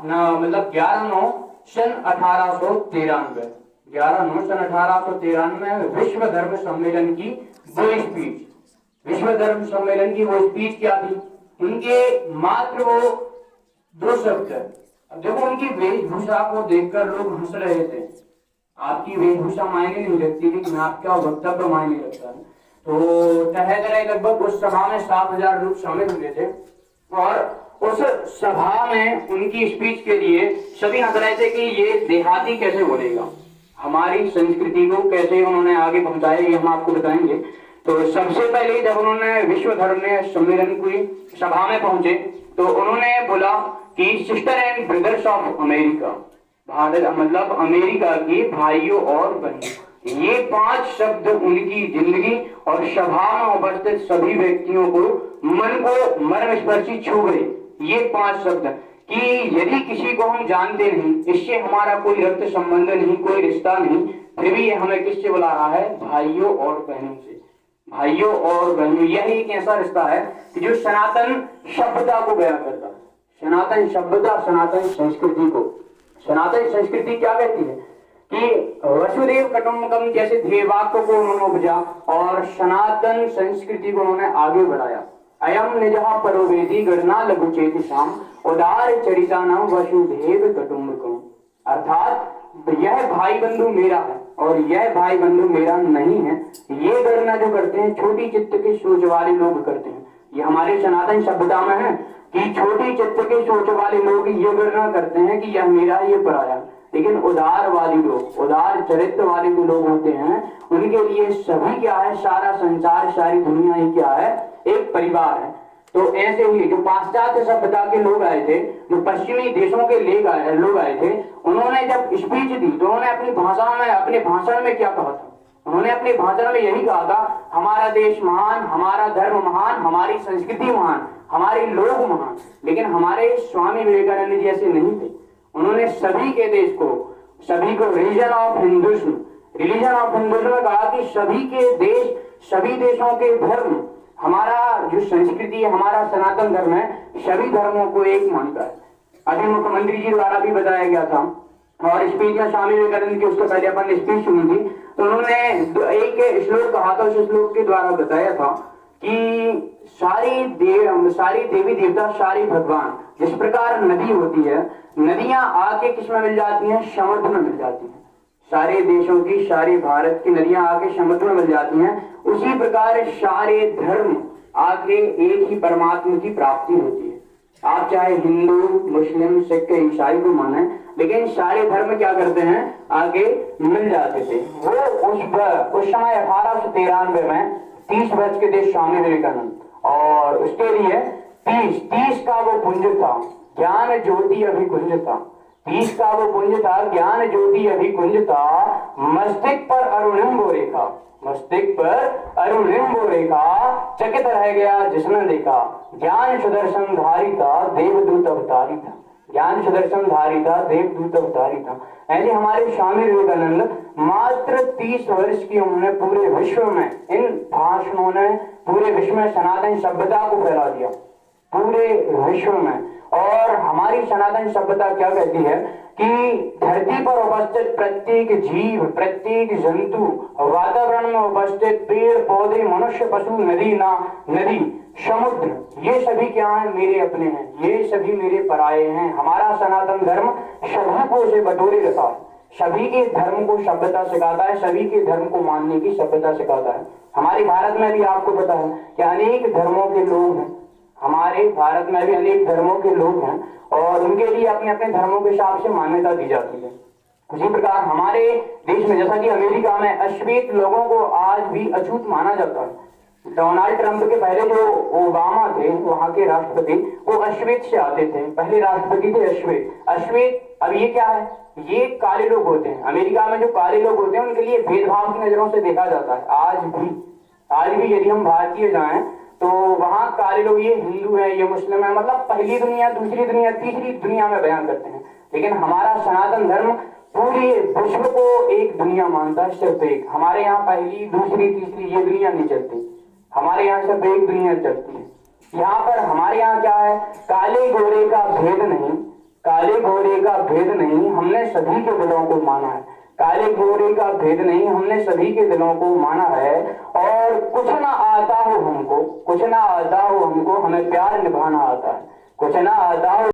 मतलब 11/9 सन 1893, 11/9 सन 1893 में विश्व धर्म सम्मेलन की वो स्पीच, विश्व धर्म सम्मेलन की वो स्पीच क्या थी? उनके मात्र वो 2 शब्द। अब देखो उनकी वेशभूषा को देखकर लोग हंस रहे थे। आपकी वेशभूषा मायने नहीं रखती, लेकिन आपका वक्तव्य मायने रखता है। तो तरह लगभग उस सभा में 7,000 लोग शामिल हुए थे और उस सभा में उनकी स्पीच के लिए सभी हंस रहे थे कि ये देहाती कैसे बोलेगा, हमारी संस्कृति को कैसे उन्होंने आगे पहुंचाया, ये हम आपको बताएंगे। तो सबसे पहले जब उन्होंने विश्व धर्म सम्मेलन की सभा में पहुंचे तो उन्होंने बोला कि sister and brothers of America, Bharat मतलब अमेरिका के भाइयों और बहनों, ये 5 शब्द उनकी जिंदगी और सभा में उपस्थित सभी व्यक्तियों को मन को मर्मस्पर्शी छू गए। ये 5 शब्द कि यदि किसी को हम जानते नहीं, इससे हमारा कोई रक्त संबंध नहीं, कोई रिश्ता नहीं, फिर भी ये हमें किससे बुला रहा है? भाइयों और बहनों से। भाइयों और बहनों, यही एक ऐसा रिश्ता है कि जो सनातन सभ्यता को बयां करता है। सनातन सभ्यता, सनातन संस्कृति को, सनातन संस्कृति क्या कहती है कि वसुदेव कुटुंबकम जैसे ध्येय वाक्य को उन्होंने उपजा और सनातन संस्कृति को उन्होंने आगे बढ़ाया। अयम निजः परोवेदी गणना लघु चेतिसाम उदार चरिता नाम वसुदेव कुटुंबकम, अर्थात यह भाई बंधु मेरा है और यह भाई बंधु मेरा नहीं है। ये गणना जो करते हैं छोटी चित्त के सोच वाले लोग करते हैं। ये हमारे सनातन सभ्यता में है कि छोटी चित्त के सोच वाले लोग ये गणना करते हैं कि यह मेरा, ये पराया। लेकिन उदारवादी लोग, उदार चरित्र वाले जो लोग होते हैं, उनके लिए सभी क्या है? सारा संसार, सारी दुनिया ही क्या है? एक परिवार है। तो ऐसे ही जो पाश्चात्य सभ्यता के लोग आए थे, जो पश्चिमी देशों के लोग आए थे, उन्होंने जब स्पीच दी तो उन्होंने अपनी भाषा में, अपने भाषण में क्या कहा था? उन्होंने अपने भाषण में यही कहा था, हमारा देश महान, हमारा धर्म महान, हमारी संस्कृति महान, हमारे लोग महान। लेकिन हमारे स्वामी विवेकानंद जी ऐसे नहीं थे। उन्होंने सभी के देश को, सभी को रिलीजन ऑफ हिंदुइज्म में कहा कि सभी के देश, सभी देशों के धर्म, हमारा जो संस्कृति है, हमारा सनातन धर्म है, सभी धर्मों को एक मानता है। अभी मुख्यमंत्री जी द्वारा भी बताया गया था और स्पीच में स्वामी विवेकानंद की, उसके पहले अपन ने स्पीच सुनी थी तो उन्होंने एक श्लोक कहा था। उस श्लोक के द्वारा बताया था कि सारी देवी देवता, सारे भगवान, जिस प्रकार नदी होती है, नदियां आके किसमें मिल जाती हैं? समुद्र में मिल जाती हैं। सारे देशों की, सारे भारत की नदियां आके समुद्र में मिल जाती हैं। उसी प्रकार सारे धर्म आके एक ही परमात्मा की प्राप्ति होती है। आप चाहे हिंदू, मुस्लिम, सिख, ईसाई को माने, लेकिन सारे धर्म क्या करते हैं? आगे मिल जाते थे। वो उस समय 1893 में 30 वर्ष के थे स्वामी विवेकानंद और उसके लिए 30 का वो पुंज था, ज्ञान ज्योति अभिकुंज था। 30 का वो पुंज था, ज्ञान ज्योति अभिकुंज था। मस्तिष्क पर अरुणिम्बो रेखा, मस्तिष्क पर अरुणिम्बो रेखा, चकित रह गया जिसने देखा। ज्ञान सुदर्शन धारी था, देवदूत अवतारी था। ज्ञान सुदर्शन धारी था, देवदूत अवतारी था। ऐसे हमारे स्वामी विवेकानंद मात्र 30 वर्ष की उम्र में पूरे विश्व में, इन भाषणों ने पूरे विश्व में सनातन सभ्यता को फैला दिया, पूरे विश्व में। और हमारी सनातन सभ्यता क्या कहती है कि धरती पर उपस्थित प्रत्येक जीव, प्रत्येक जंतु, वातावरण में उपस्थित पेड़ पौधे, मनुष्य, पशु, नदी, समुद्र, ये सभी क्या है? मेरे अपने हैं, ये सभी मेरे पराये हैं। हमारा सनातन धर्म सभी को उसे बटोरे रखा है, सभी के धर्म को सभ्यता सिखाता है, सभी के धर्म को मानने की सभ्यता सिखाता है। हमारे भारत में भी आपको पता है कि अनेक धर्मों के लोग हैं, हमारे भारत में भी अनेक धर्मों के लोग हैं और उनके लिए अपने अपने धर्मों के हिसाब से मान्यता दी जाती है। उसी प्रकार हमारे देश में, जैसा कि अमेरिका में अश्वेत लोगों को आज भी अछूत माना जाता है। डोनाल्ड ट्रंप के पहले जो ओबामा थे, वहां के राष्ट्रपति, वो अश्वेत से आते थे, पहले राष्ट्रपति थे अश्वेत। अब ये क्या है? ये काले लोग होते हैं। अमेरिका में जो काले लोग होते हैं उनके लिए भेदभाव की नजरों से देखा जाता है। आज भी यदि हम भारतीय जाएं तो वहां काले लोग, ये हिंदू है, ये मुस्लिम है, मतलब पहली दुनिया, दूसरी दुनिया, तीसरी दुनिया में बयान करते हैं। लेकिन हमारा सनातन धर्म पूरी विश्व को एक दुनिया मानता है, सिर्फ एक। हमारे यहाँ पहली, दूसरी, तीसरी ये दुनिया नहीं चलती, हमारे यहाँ सिर्फ एक दुनिया चलती है। यहाँ पर हमारे यहाँ क्या है? काले गोरे का भेद नहीं, काले गोरे का भेद नहीं, हमने सभी के दिलों को माना है। काले गोरे का भेद नहीं, हमने सभी के दिलों को माना है। और कुछ ना आता हो हमको, कुछ ना आता हो हमको, हमें प्यार निभाना आता है। कुछ ना आता हो